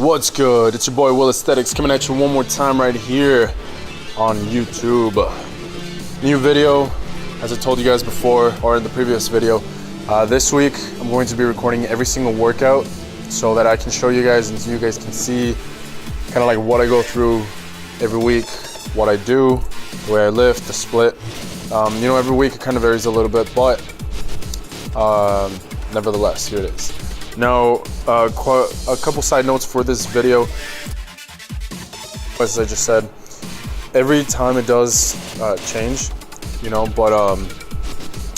What's good? It's your boy Will Aesthetics coming at you one more time right here on YouTube. New video, as I told you guys before or in the previous video. This week I'm going to be recording every single workout so that I can show you guys and so you guys can see kind of like what I go through every week, what I do, the way I lift, the split. Every week it kind of varies a little bit, but nevertheless, here it is. Now, a couple side notes for this video. As I just said, every time it does change, but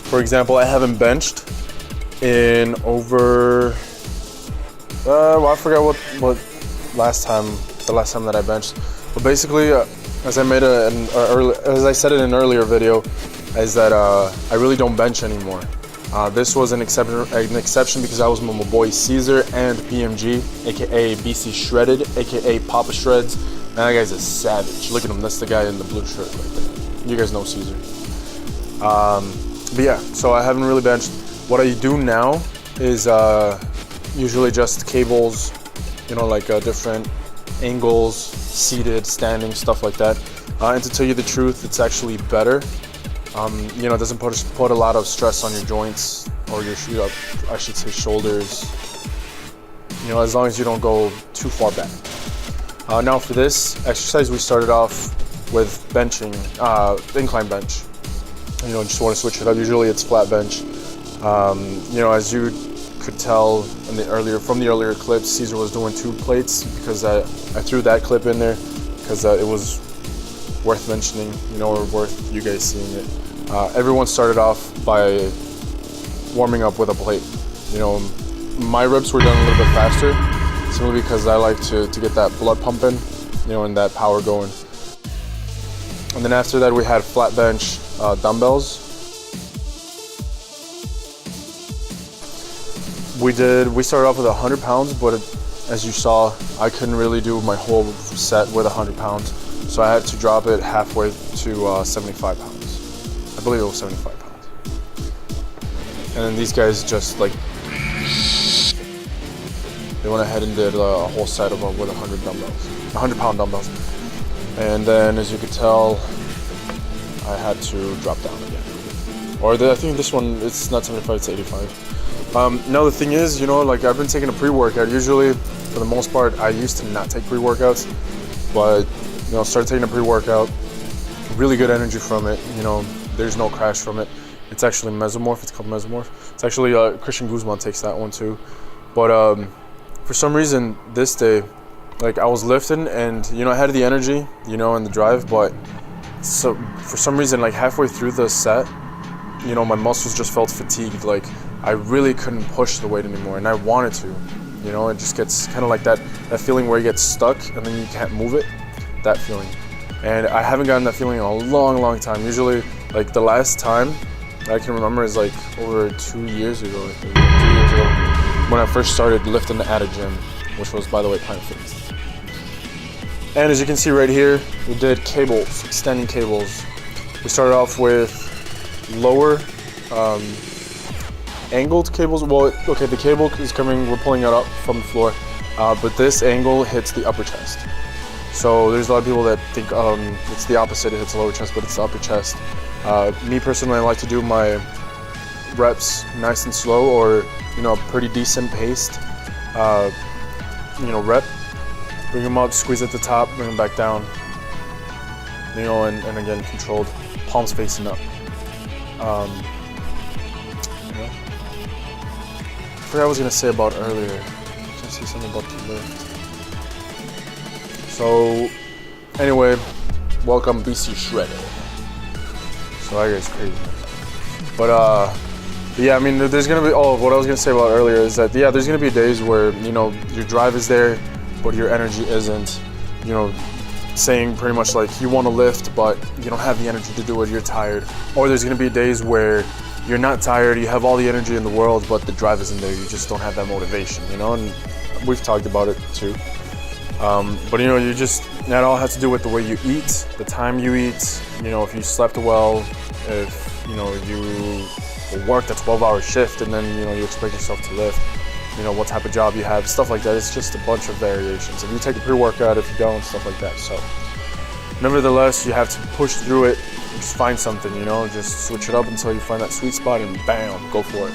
for example, I haven't benched in over, I forgot what the last time that I benched. But basically, as I said in an earlier video, is that I really don't bench anymore. This was an exception because I was with my boy Cesar and PMG, aka BC Shredded, aka Papa Shreds. Man, that guy's a savage. Look at him, that's the guy in the blue shirt right there. You guys know Cesar. But yeah, so I haven't really benched. What I do now is usually just cables, like different angles, seated, standing, stuff like that. And to tell you the truth, it's actually better. It doesn't put a lot of stress on your joints or your, I should say, shoulders. As long as you don't go too far back. Now for this exercise, we started off with benching, incline bench. Just want to switch it up. Usually it's flat bench. As you could tell from the earlier clips, Cesar was doing 2 plates because I threw that clip in there because it was worth mentioning, or worth you guys seeing it. Everyone started off by warming up with a plate. My reps were done a little bit faster, simply because I like to get that blood pumping, and that power going. And then after that, we had flat bench dumbbells. We started off with 100 pounds, but as you saw, I couldn't really do my whole set with 100 pounds. So I had to drop it halfway to 75 pounds. I believe it was 75 pounds. And then these guys just they went ahead and did a whole set of them with 100 pound dumbbells. And then, as you could tell, I had to drop down again. I think this one, it's not 75, it's 85. Now the thing is, I've been taking a pre-workout. Usually, for the most part, I used to not take pre-workouts, but started taking a pre-workout, really good energy from it, there's no crash from it. It's actually Mesomorph, it's called Mesomorph. It's actually, Christian Guzman takes that one too. But for some reason, this day, I was lifting and, I had the energy, and the drive, but so for some reason, halfway through the set, my muscles just felt fatigued. I really couldn't push the weight anymore, and I wanted to, it just gets kind of like that feeling where you get stuck and then you can't move it. That feeling, and I haven't gotten that feeling in a long time. Usually, the last time I can remember is over 2 years ago, I think, 2 years ago, when I first started lifting at a gym, which was, by the way, Planet Fitness. And as you can see right here, we did cables, extending cables. We started off with lower angled cables. Well, okay, the cable is coming, we're pulling it up from the floor, but this angle hits the upper chest. So there's a lot of people that think it's the opposite, it hits the lower chest, but it's the upper chest. Me personally, I like to do my reps nice and slow, or pretty decent paced rep. Bring them up, squeeze at the top, bring them back down, and again, controlled, palms facing up. I forgot what I was gonna say about earlier. I was gonna say something about the lift. So, anyway, welcome BC Shredded. So that guy's crazy. But yeah, there's gonna be, what I was gonna say about earlier is that, yeah, there's gonna be days where, your drive is there, but your energy isn't, saying pretty much you wanna lift, but you don't have the energy to do it, you're tired. Or there's gonna be days where you're not tired, you have all the energy in the world, but the drive isn't there, you just don't have that motivation, and we've talked about it too. But that all has to do with the way you eat, the time you eat, if you slept well, if you worked a 12-hour shift and then you expect yourself to lift. you know, what type of job you have, stuff like that. It's just a bunch of variations. If you take a pre-workout, if you don't, stuff like that. So nevertheless, you have to push through it, just find something, you know, just switch it up until you find that sweet spot and bam, go for it.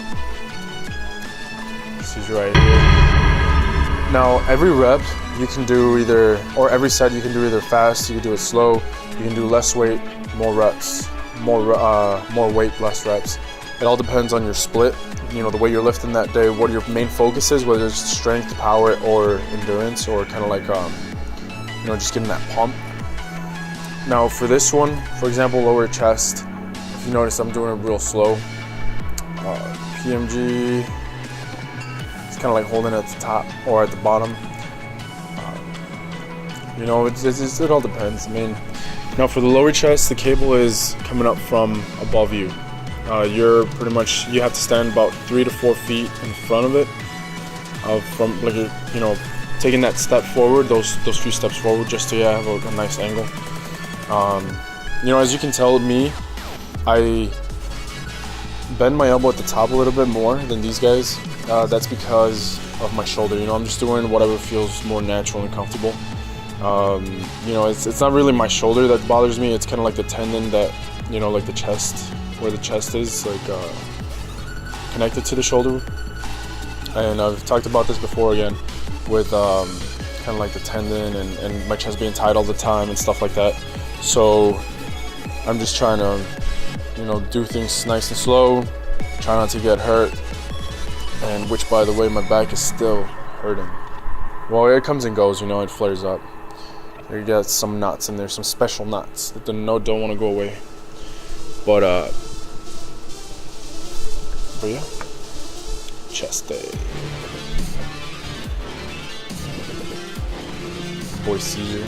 This is right here. Now, every rep you can do either, or every set you can do either fast, you can do it slow, you can do less weight, more reps, more weight, less reps. It all depends on your split, you know, the way you're lifting that day, what your main focus is, whether it's strength, power, or endurance, or kind of like, you know, just getting that pump. Now for this one, for example, lower chest, if you notice I'm doing it real slow. PMG, it's kind of like holding it at the top or at the bottom. You know, it all depends. I mean, now for the lower chest, the cable is coming up from above you. You're pretty much, you have to stand about 3 to 4 feet in front of it, from like, you know, taking that step forward, those few steps forward, just to have a nice angle. You know, as you can tell me, I bend my elbow at the top a little bit more than these guys. That's because of my shoulder. You know, I'm just doing whatever feels more natural and comfortable. You know, it's not really my shoulder that bothers me. It's kind of like the tendon that, you know, like the chest, where the chest is like connected to the shoulder. And I've talked about this before again with kind of like the tendon and my chest being tight all the time and stuff like that. So I'm just trying to, you know, do things nice and slow, try not to get hurt, and which, by the way, my back is still hurting. Well, it comes and goes, you know, it flares up. You got some knots in there, some special knots that don't want to go away. But yeah, chest day. Boy Cesar.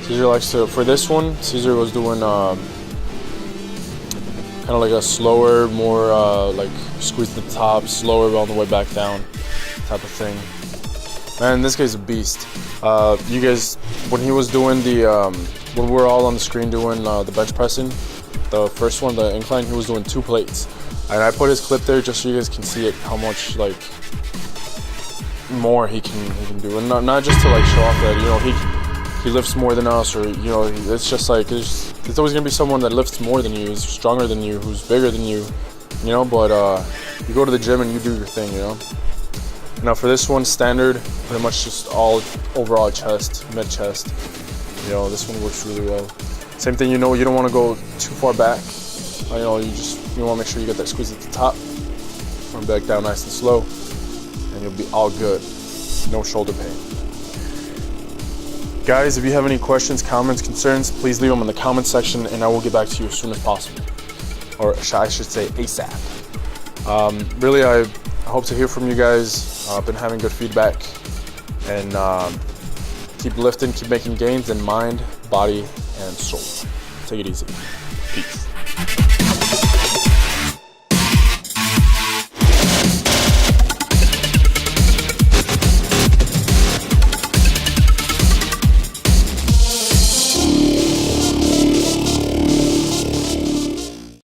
Cesar likes to, for this one, Cesar was doing kind of like a slower, more like squeeze the top, slower on the way back down type of thing. Man, this guy's a beast. You guys, when he was doing the, when we were all on the screen doing the bench pressing, the first one, the incline, he was doing 2 plates. And I put his clip there just so you guys can see it, how much like more he can do. And not just to like show off that, you know, he lifts more than us, or, you know, it's just like, it's always gonna be someone that lifts more than you, is stronger than you, who's bigger than you know, but you go to the gym and you do your thing, you know. Now for this one, standard, pretty much just all overall chest, mid chest. You know, this one works really well. Same thing, you know, you don't want to go too far back. You know, you want to make sure you get that squeeze at the top. Run back down nice and slow, and you'll be all good. No shoulder pain. Guys, if you have any questions, comments, concerns, please leave them in the comment section, and I will get back to you as soon as possible. Or I should say ASAP. Really, I hope to hear from you guys. I've been having good feedback, and keep lifting, keep making gains in mind, body, and soul. Take it easy. Peace.